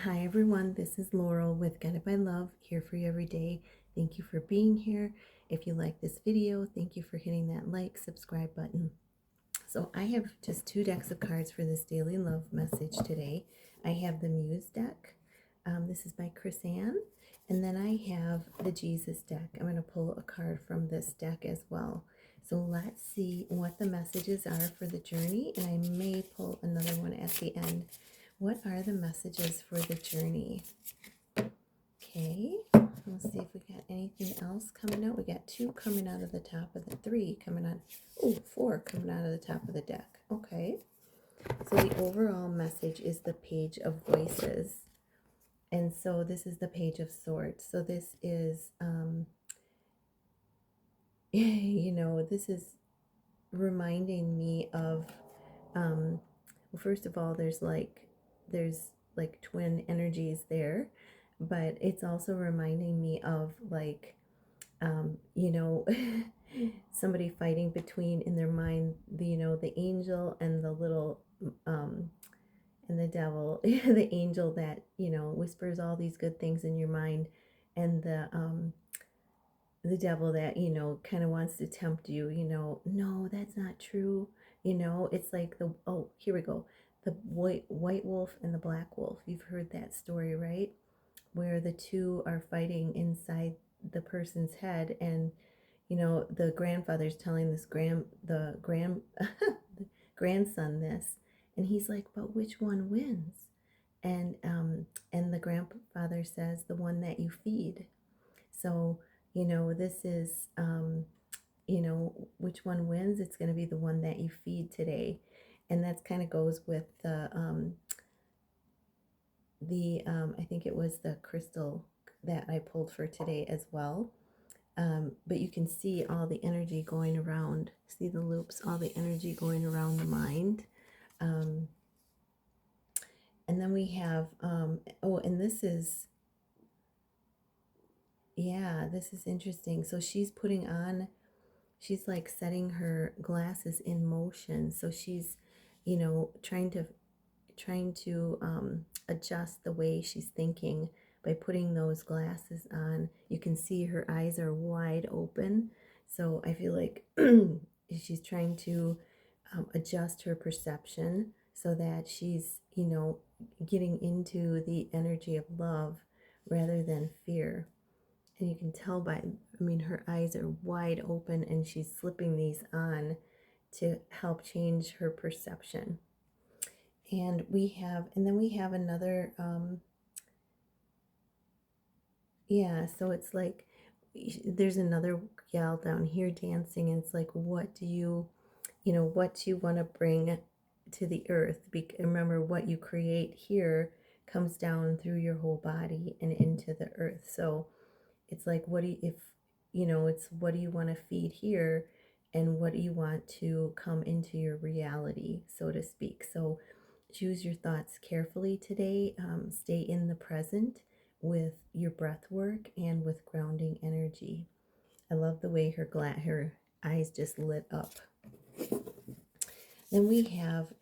Hi everyone, this is Laurel with Guided by Love, here for you every day. Thank you for being here. If you like this video, thank you for hitting that like, subscribe button. So I have just two decks of cards for this daily love message today. I have the Muse deck. This is by Chris Ann. And then I have the Jesus deck. I'm going to pull a card from this deck as well. So let's see what the messages are for the journey. And I may pull another one at the end. What are the messages for the journey? Okay, let's see if we got anything else coming out. We got two coming out of the top of the three coming out. Oh, four coming out of the top of the deck. Okay, so the overall message is the Page of Voices. And so this is the Page of Swords. So this is, this is reminding me of, well, first of all, there's like twin energies there, but it's also reminding me of like, you know, somebody fighting between in their mind, the angel and the little, and the devil, the angel that, whispers all these good things in your mind, and the devil that, kind of wants to tempt you, no, that's not true. It's like oh, here we go. The white wolf and the black wolf. You've heard that story, right? Where the two are fighting inside the person's head, and the grandfather's telling the grandson this, and he's like, but which one wins? And the grandfather says, the one that you feed. So this is, which one wins? It's going to be the one that you feed today. And that's kind of goes with I think it was the crystal that I pulled for today as well. But you can see all the energy going around. See the loops, all the energy going around the mind. And then we have, oh, and this is, yeah, this is interesting. So she's she's like setting her glasses in motion. So she's, trying to adjust the way she's thinking by putting those glasses on. You can see her eyes are wide open. So I feel like she's trying to adjust her perception so that she's, getting into the energy of love rather than fear. And you can tell by, her eyes are wide open and she's slipping these on to help change her perception. And then we have another, so it's like, there's another gal down here dancing, and it's like, what do you want to bring to the earth? Remember, what you create here comes down through your whole body and into the earth. So it's like, it's what do you want to feed here, and what do you want to come into your reality, so to speak. So choose your thoughts carefully today. Stay in the present with your breath work and with grounding energy. I love the way her eyes just lit up. Then we have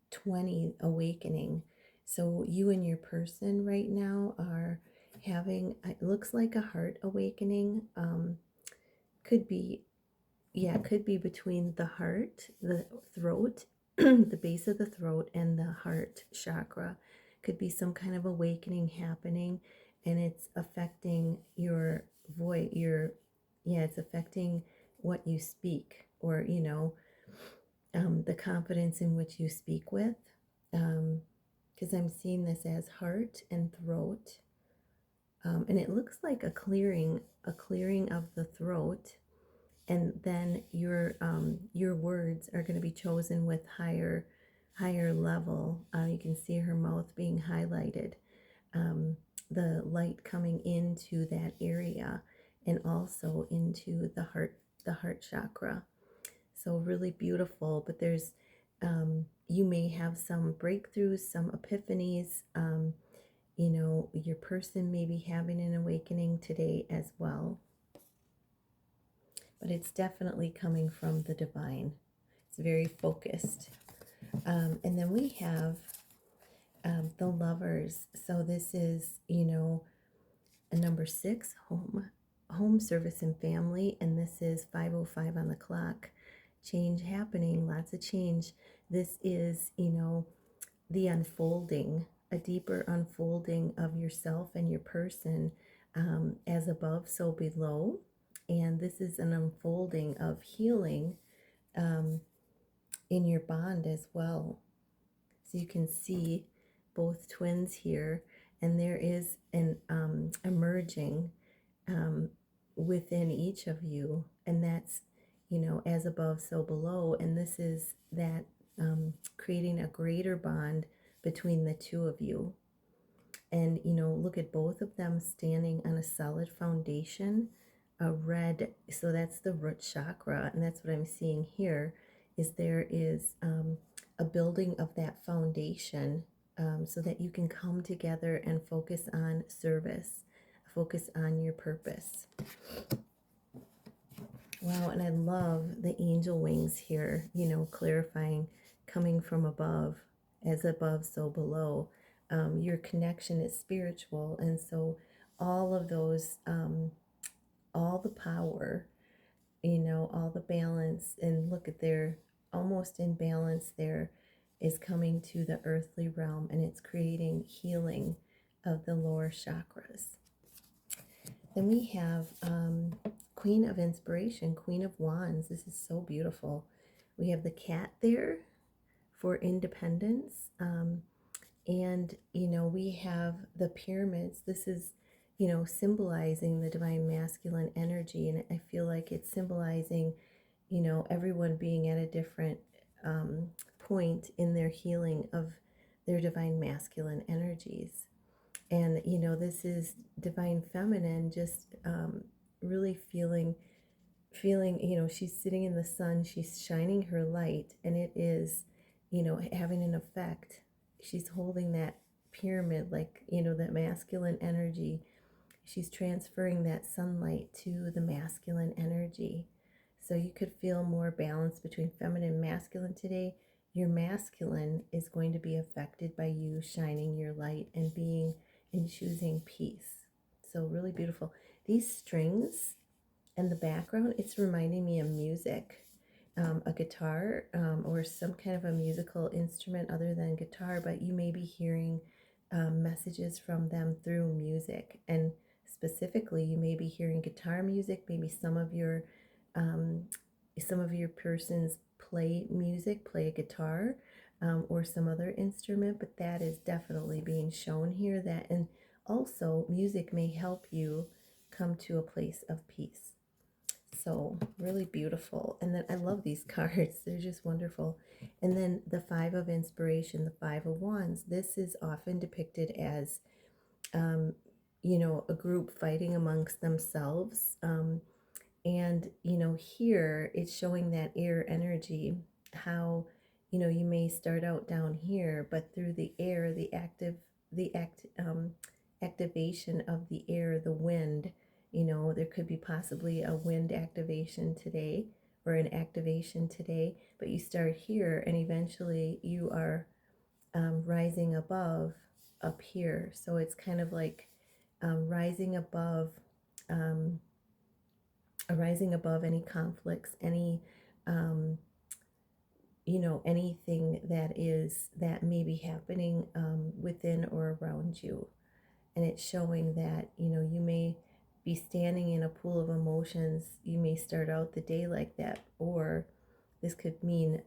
20 awakening. So you and your person right now are having, it looks like a heart awakening. Could be between the heart, the throat, the base of the throat, and the heart chakra. Could be some kind of awakening happening, and it's affecting your voice. It's affecting what you speak, or the confidence in which you speak with. Because I'm seeing this as heart and throat, and it looks like a clearing of the throat. And then your words are going to be chosen with higher level. You can see her mouth being highlighted, the light coming into that area, and also into the heart chakra. So really beautiful. But there's you may have some breakthroughs, some epiphanies. Your person may be having an awakening today as well. But it's definitely coming from the divine. It's very focused. And then we have the Lovers. So this is, a number 6, home service and family, and this is 5:05 on the clock. Change happening, lots of change. This is, the unfolding, a deeper unfolding of yourself and your person, as above, so below. And this is an unfolding of healing, um, in your bond as well. So you can see both twins here, and there is an emerging, um, within each of you, and that's, as above, so below. And this is that, creating a greater bond between the two of you. And, look at both of them standing on a solid foundation, a red, so that's the root chakra. And that's what I'm seeing here is there is, a building of that foundation, so that you can come together and focus on service, focus on your purpose. Wow, and I love the angel wings here, clarifying, coming from above, as above, so below. Your connection is spiritual, and so all of those, all the power, all the balance, and look at their almost in balance there, is coming to the earthly realm, and it's creating healing of the lower chakras. Then we have, Queen of Inspiration, Queen of Wands. This is so beautiful. We have the cat there for independence. And, we have the pyramids. This is, symbolizing the divine masculine energy. And I feel like it's symbolizing, everyone being at a different, point in their healing of their divine masculine energies. And, this is divine feminine, just, really feeling, she's sitting in the sun, she's shining her light, and it is, having an effect. She's holding that pyramid, like, that masculine energy. She's transferring that sunlight to the masculine energy. So you could feel more balance between feminine and masculine today. Your masculine is going to be affected by you shining your light and being and choosing peace. So really beautiful. These strings and the background, it's reminding me of music, a guitar, or some kind of a musical instrument other than guitar, but you may be hearing, messages from them through music. And specifically, you may be hearing guitar music, maybe um, some of your persons play music, play a guitar, or some other instrument, but that is definitely being shown here. That, and also music may help you come to a place of peace. So really beautiful. And then I love these cards. They're just wonderful. And then the Five of Inspiration, the Five of Wands. This is often depicted as, a group fighting amongst themselves. And, here it's showing that air energy, how, you may start out down here, but through the air, activation of the air, the wind, there could be possibly a wind activation today or an activation today, but you start here and eventually you are, rising above up here. So it's kind of like, rising above, um, rising above any conflicts, any, anything that may be happening, within or around you. And it's showing that, you may be standing in a pool of emotions. You may start out the day like that, or this could mean,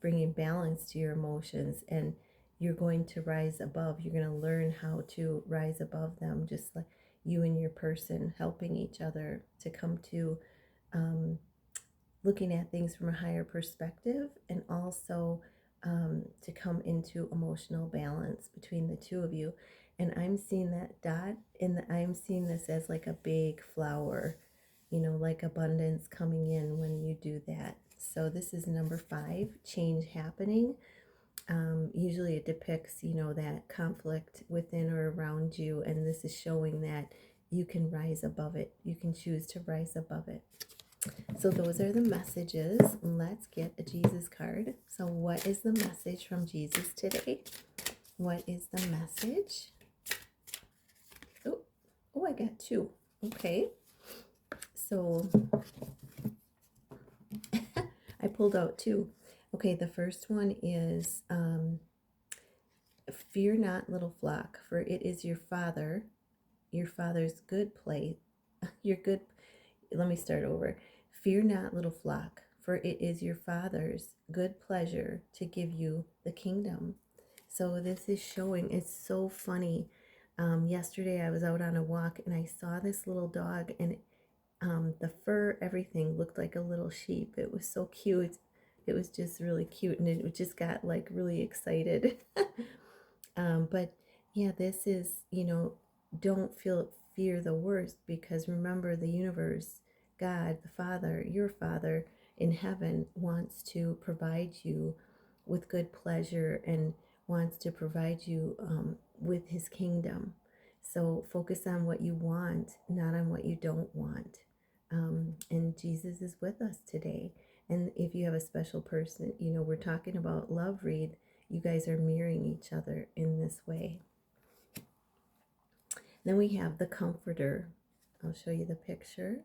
bringing balance to your emotions, and you're going to rise above. You're going to learn how to rise above them, just like you and your person helping each other to come to, looking at things from a higher perspective, and also, to come into emotional balance between the two of you. And I'm seeing that dot, and I'm seeing this as like a big flower, like abundance coming in when you do that. So this is number 5, change happening. Usually it depicts, that conflict within or around you, and this is showing that you can rise above it. You can choose to rise above it. So those are the messages. Let's get a Jesus card. So what is the message from Jesus today? What is the message? Oh, oh, I got two. Okay. So I pulled out two. Okay, the first one is fear not, little flock, for it is your father's good play. Your good, let me start over. Fear not, little flock, for it is your father's good pleasure to give you the kingdom. So this is showing, it's so funny. Yesterday I was out on a walk and I saw this little dog, and the fur, everything looked like a little sheep. It was so cute. It was just really cute, and it just got like really excited. But yeah, this is, don't fear the worst, because remember, the universe, God, the Father, your Father in heaven, wants to provide you with good pleasure and wants to provide you with his kingdom. So focus on what you want, not on what you don't want. And Jesus is with us today. And if you have a special person, we're talking about love read, you guys are mirroring each other in this way. Then we have the Comforter. I'll show you the picture.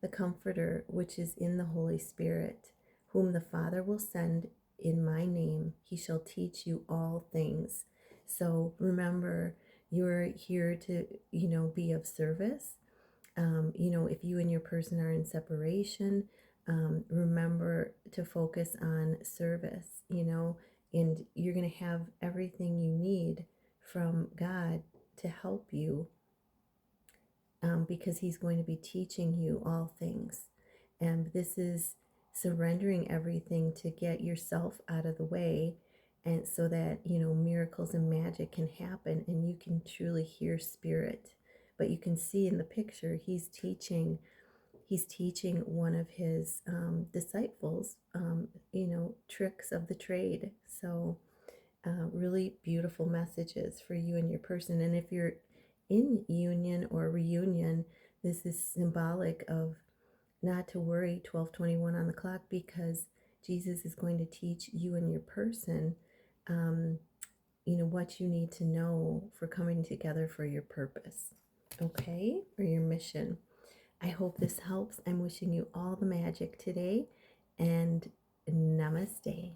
The Comforter, which is in the Holy Spirit, whom the Father will send in my name, he shall teach you all things. So remember, you're here to, be of service. If you and your person are in separation, remember to focus on service, and you're going to have everything you need from God to help you, because he's going to be teaching you all things. And this is surrendering everything to get yourself out of the way, and so that, miracles and magic can happen and you can truly hear spirit. But you can see in the picture, he's teaching one of his disciples, tricks of the trade. So really beautiful messages for you and your person. And if you're in union or reunion, this is symbolic of not to worry, 12:21 on the clock, because Jesus is going to teach you and your person, what you need to know for coming together for your purpose, okay, or your mission. I hope this helps. I'm wishing you all the magic today, and namaste.